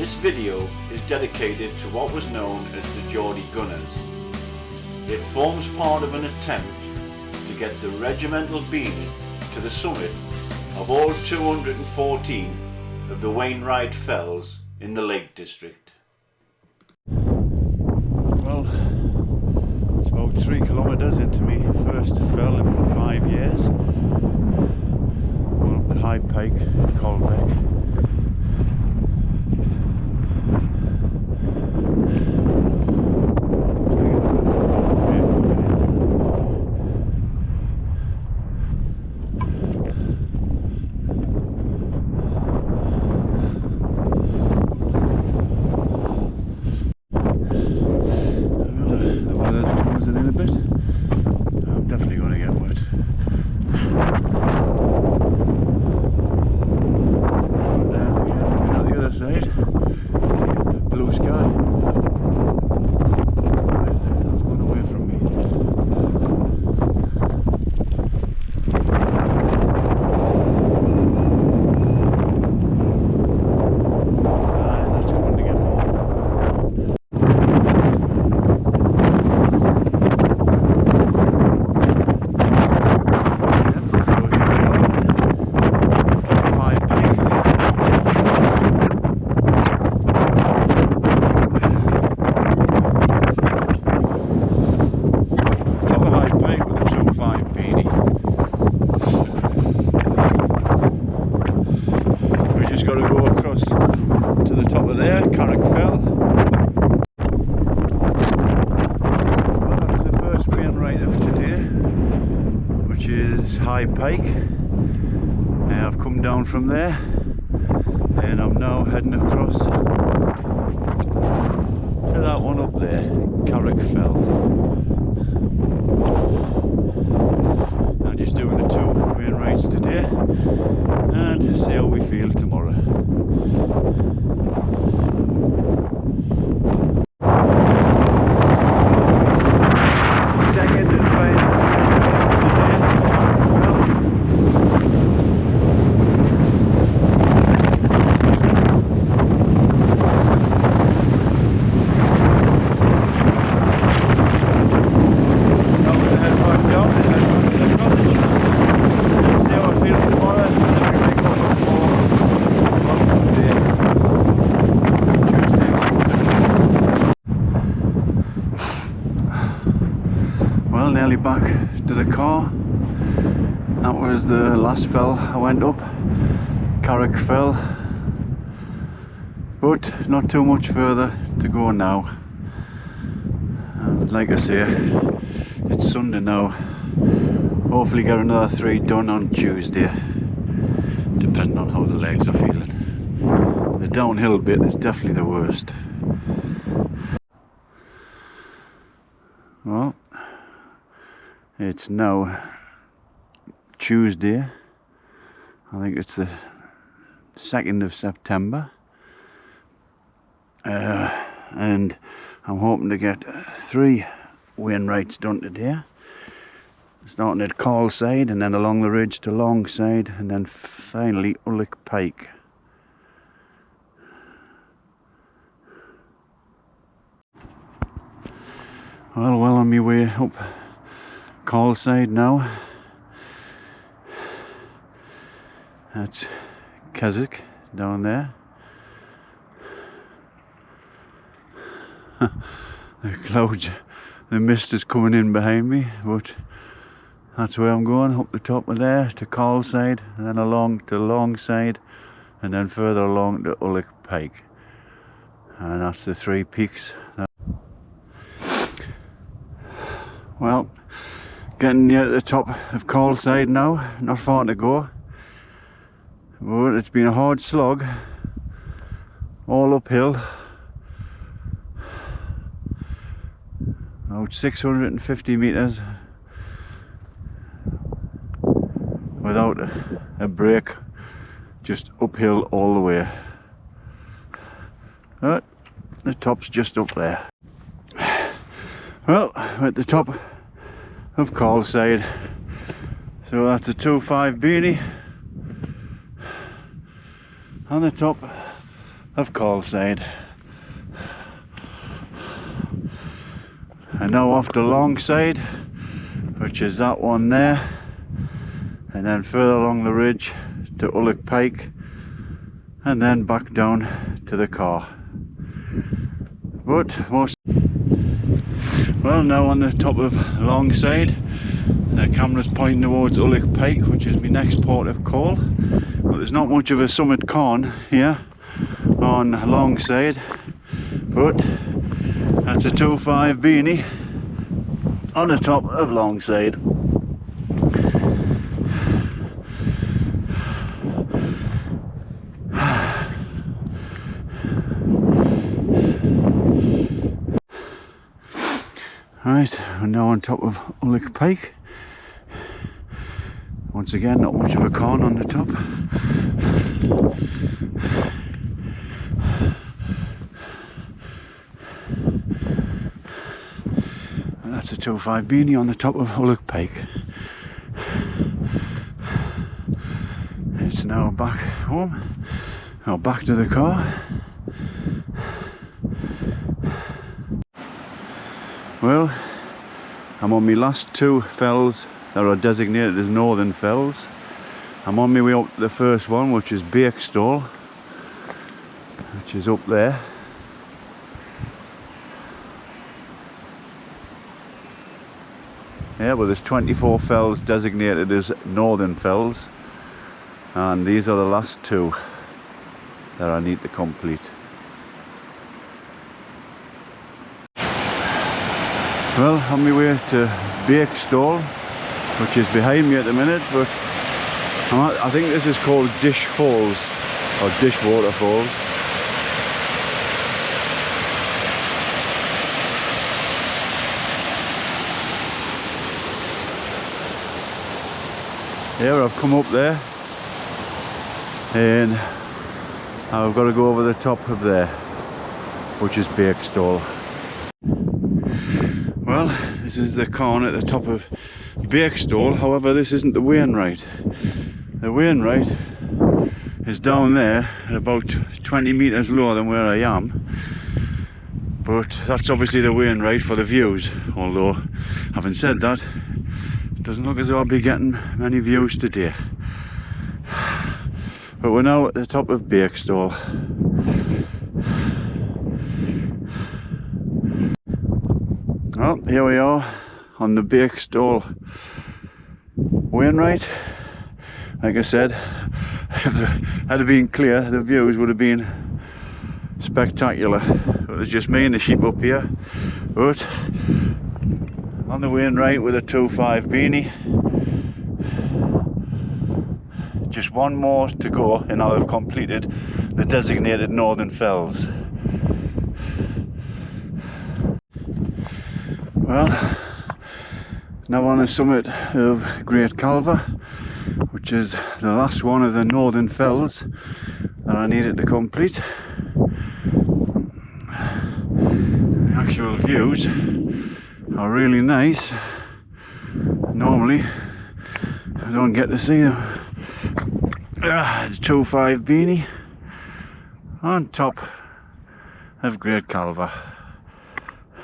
This video is dedicated to what was known as the Geordie Gunners. It forms part of an attempt to get the regimental beanie to the summit of all 214 of the Wainwright Fells in the Lake District. Well, it's about 3 kilometres into my first fell in 5 years. Going up the High Pike at Colbeck. Blue sky. That's gone away from me. That's going to get more. Got to go across to the top of there, Carrick Fell. Well, that's the first Wainwright of today, which is High Pike. I've come down from there and I'm now heading across to that one up there, Carrick Fell. I'm just doing the 2 Wainwrights today and see how we feel tomorrow. Second and final nearly back to the car. That was the last fell I went up, Carrick Fell, but not too much further to go now. Like I say, it's Sunday now. Hopefully get another 3 done on Tuesday, depending on how the legs are feeling. The downhill bit is definitely the worst. Well, it's now Tuesday. I think it's the 2nd of September. And I'm hoping to get 3 Wainwrights done today. Starting at Carlside and then along the ridge to Longside and then finally Ulick Pike. Well on my way up Carlside now. That's Keswick down there. The clouds, the mist is coming in behind me, but that's where I'm going, up the top of there to Carlside and then along to Longside and then further along to Ulick Pike. And that's the 3 peaks. Well, getting near the top of Carlside now, not far to go, but it's been a hard slog, all uphill, about 650 metres without a break, just uphill all the way. But the top's just up there. Well, we're at the top of Carlside, so that's a 2.5 beanie on the top of Callside. And now off to Longside, which is that one there, and then further along the ridge to Ulwick Pike, and then back down to the car. But most, well, now on the top of Longside, the camera's pointing towards Ulwick Pike, which is my next port of call. But there's not much of a summit cairn here on Longside, but that's a 2.5 beanie on the top of Longside. Right, we're now on top of Ulwick Pike. Once again, not much of a cairn on the top. That's a 2.5 beanie on the top of Ulwick Pike. It's now back home, now back to the car. Well, I'm on my last two fells that are designated as Northern Fells. I'm on my way up to the first one, which is Bakestall, which is up there. Yeah, but there's 24 fells designated as Northern Fells, and these are the last two that I need to complete. Well, on my way to Bakestall, which is behind me at the minute, but I think this is called Dish Falls, or Dish Waterfalls. Here I've come up there, and I've got to go over the top of there, which is Bakestall. Well, this is the cairn at the top of Bakestall, however this isn't the Wainwright. The Wainwright is down there at about 20 metres lower than where I am, but that's obviously the Wainwright for the views, although having said that, it doesn't look as though I'll be getting many views today. But we're now at the top of Bakestall. Well, here we are on the Bakestall Wainwright. Like I said, had it been clear, the views would have been spectacular. But there's just me and the sheep up here. But on the Wainwright with a 2.5 beanie. Just one more to go and I'll have completed the designated Northern Fells. Well, now on the summit of Great Calver, which is the last one of the Northern Fells that I needed to complete. The actual views are really nice. Normally I don't get to see them. The 2.5 beanie on top of Great Calver.